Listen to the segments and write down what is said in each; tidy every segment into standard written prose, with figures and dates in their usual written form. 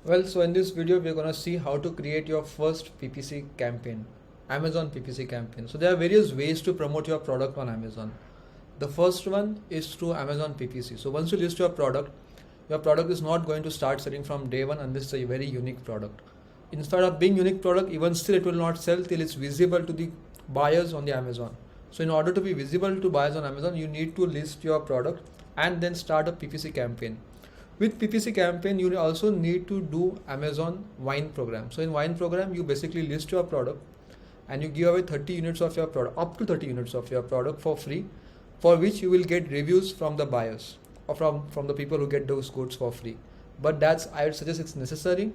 Well, so in this video, we're going to see how to create your first PPC campaign, Amazon PPC campaign. So there are various ways to promote your product on Amazon. The first one is through Amazon PPC. So once you list your product is not going to start selling from day one unless it's a very unique product. Instead of being unique product, even still it will not sell till it's visible to the buyers on the Amazon. So in order to be visible to buyers on Amazon, you need to list your product and then start a PPC campaign. With PPC campaign, you also need to do Amazon wine program. So in wine program, you basically list your product and you give away 30 units of your product, up to 30 units of your product for free, for which you will get reviews from the buyers or from the people who get those goods for free. But I would suggest it's necessary.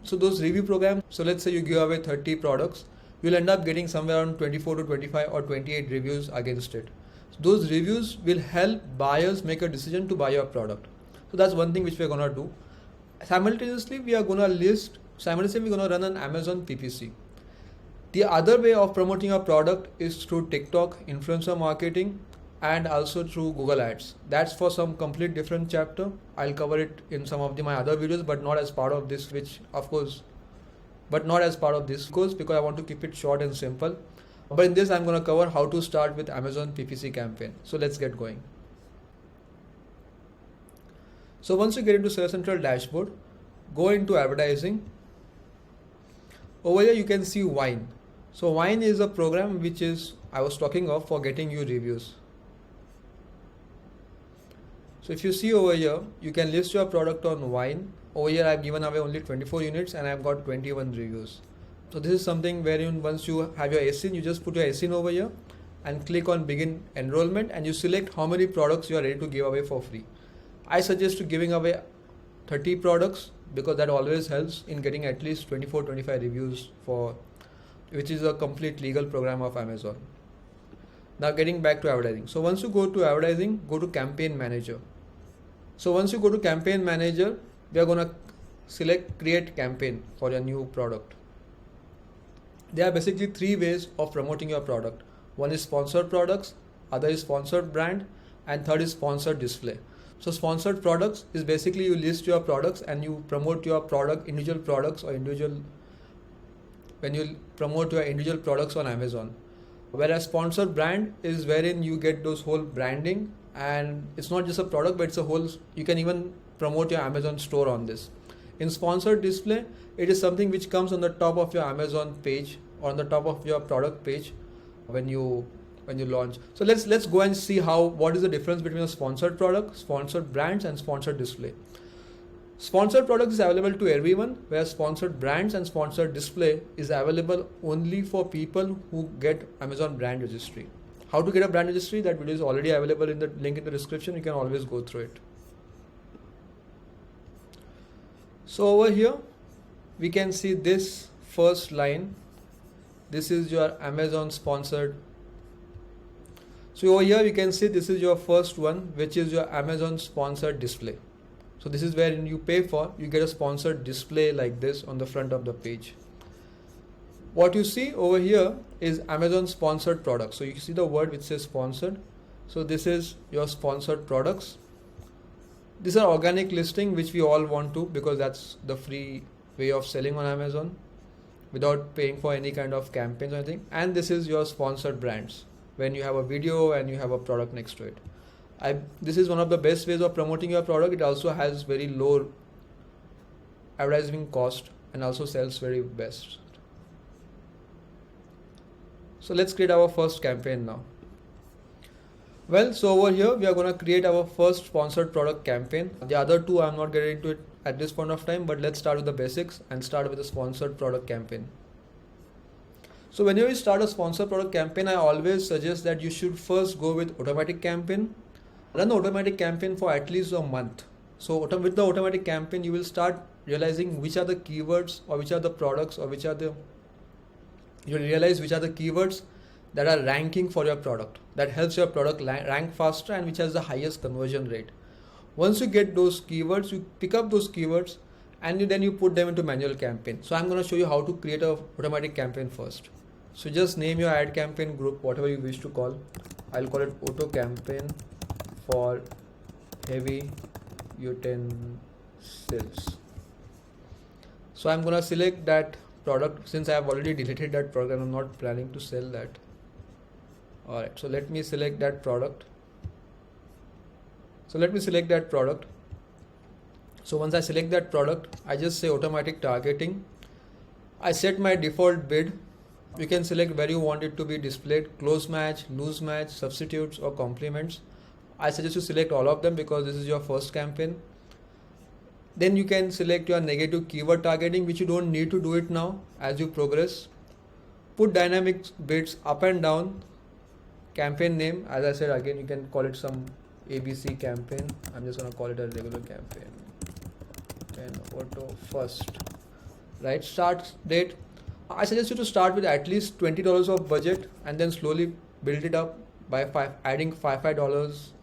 So those review programs, so let's say you give away 30 products, you'll end up getting somewhere around 24 to 25 or 28 reviews against it. So those reviews will help buyers make a decision to buy your product. So that's one thing which we're going to do. Simultaneously, we're going to run an Amazon PPC. The other way of promoting your product is through TikTok, influencer marketing, and also through Google Ads. That's for some complete different chapter. I'll cover it in some of my other videos, but not as part of this, because I want to keep it short and simple. But in this, I'm going to cover how to start with Amazon PPC campaign. So let's get going. So once you get into Search Central dashboard, go into advertising. Over here you can see wine. So wine is a program which I was talking of for getting you reviews. So if you see over here, you can list your product on wine. Over here I've given away only 24 units and I've got 21 reviews. So this is something wherein once you have your SIN, you just put your SIN over here and click on begin enrollment and you select how many products you are ready to give away for free. I suggest to giving away 30 products because that always helps in getting at least 24-25 reviews, which is a complete legal program of Amazon. Now getting back to advertising. So once you go to advertising, go to campaign manager. So once you go to campaign manager, we are going to select create campaign for your new product. There are basically three ways of promoting your product. One is sponsored products, other is sponsored brand, and third is sponsored display. So sponsored products is basically you list your products and you promote your individual products on Amazon. Whereas sponsored brand is wherein you get those whole branding and it's not just a product but it's a whole, you can even promote your Amazon store on this. In sponsored display, it is something which comes on the top of your Amazon page or on the top of your product page when you launch. So let's go and see what is the difference between a sponsored product, sponsored brands and sponsored display. Sponsored product is available to everyone, whereas sponsored brands and sponsored display is available only for people who get Amazon brand registry. How to get a brand registry? That video is already available in the link in the description. You can always go through it. So over here we can see this first line. This is your Amazon sponsored. So over here you can see this is your first one, which is your Amazon sponsored display. So this is where you pay for, you get a sponsored display like this on the front of the page. What you see over here is Amazon sponsored products. So you see the word which says sponsored. So this is your sponsored products. These are organic listing which we all want to because that's the free way of selling on Amazon without paying for any kind of campaigns or anything. And this is your sponsored brands, when you have a video and you have a product next to it. This is one of the best ways of promoting your product. It also has very low advertising cost and also sells very best. So let's create our first campaign now. Well, so over here we are going to create our first sponsored product campaign. The other two I'm not getting into it at this point of time, but let's start with the basics and start with a sponsored product campaign. So whenever you start a sponsored product campaign, I always suggest that you should first go with automatic campaign. Run the automatic campaign for at least a month. So with the automatic campaign, you will start realizing which are the keywords or which are the products or you'll realize which are the keywords that are ranking for your product, that helps your product rank faster and which has the highest conversion rate. Once you get those keywords, you pick up those keywords and then you put them into manual campaign. So I'm going to show you how to create a automatic campaign first. So just name your ad campaign group, whatever you wish to call. I'll call it auto campaign for heavy utensils. So I'm gonna select that product. Since I have already deleted that product and I'm not planning to sell that. Alright, so let me select that product. So once I select that product, I just say automatic targeting. I set my default bid. You can select where you want it to be displayed: close match, loose match, substitutes, or complements. I suggest you select all of them because this is your first campaign. Then you can select your negative keyword targeting, which you don't need to do it now. As you progress, put dynamic bids up and down. Campaign name, as I said again, you can call it some ABC campaign. I'm just gonna call it a regular campaign. Then auto first, right? Start date. I suggest you to start with at least $20 of budget and then slowly build it up by adding $5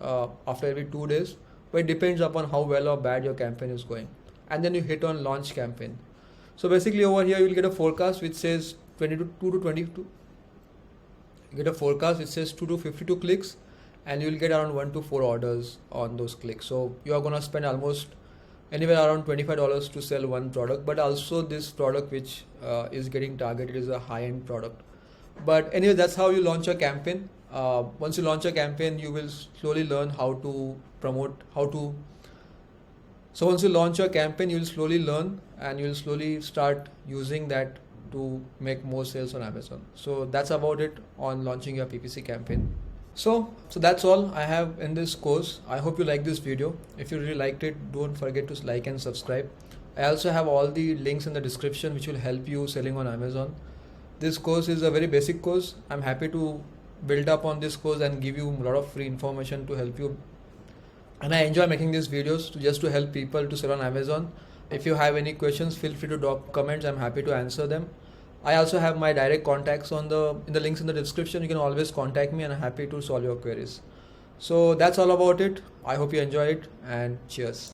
after every 2 days. But it depends upon how well or bad your campaign is going. And then you hit on launch campaign. So basically over here you will get a forecast which says 22 to 22. You get a forecast which says 2 to 52 clicks, and you will get around 1 to 4 orders on those clicks. So you are gonna spend almost anywhere around $25 to sell one product. But also this product which is getting targeted is a high-end product. But anyway, that's how you launch a campaign. Once you launch a campaign, you will slowly learn how to promote, So once you launch your campaign, you will slowly learn and you will slowly start using that to make more sales on Amazon. So that's about it on launching your PPC campaign. So that's all I have in this course. I hope you like this video. If you really liked it, don't forget to like and subscribe. I also have all the links in the description which will help you selling on Amazon. This course is a very basic course. I'm happy to build up on this course and give you a lot of free information to help you. And I enjoy making these videos just to help people to sell on Amazon. If you have any questions, feel free to drop comments. I'm happy to answer them. I also have my direct contacts in the links in the description. You can always contact me and I'm happy to solve your queries. So that's all about it. I hope you enjoy it and cheers.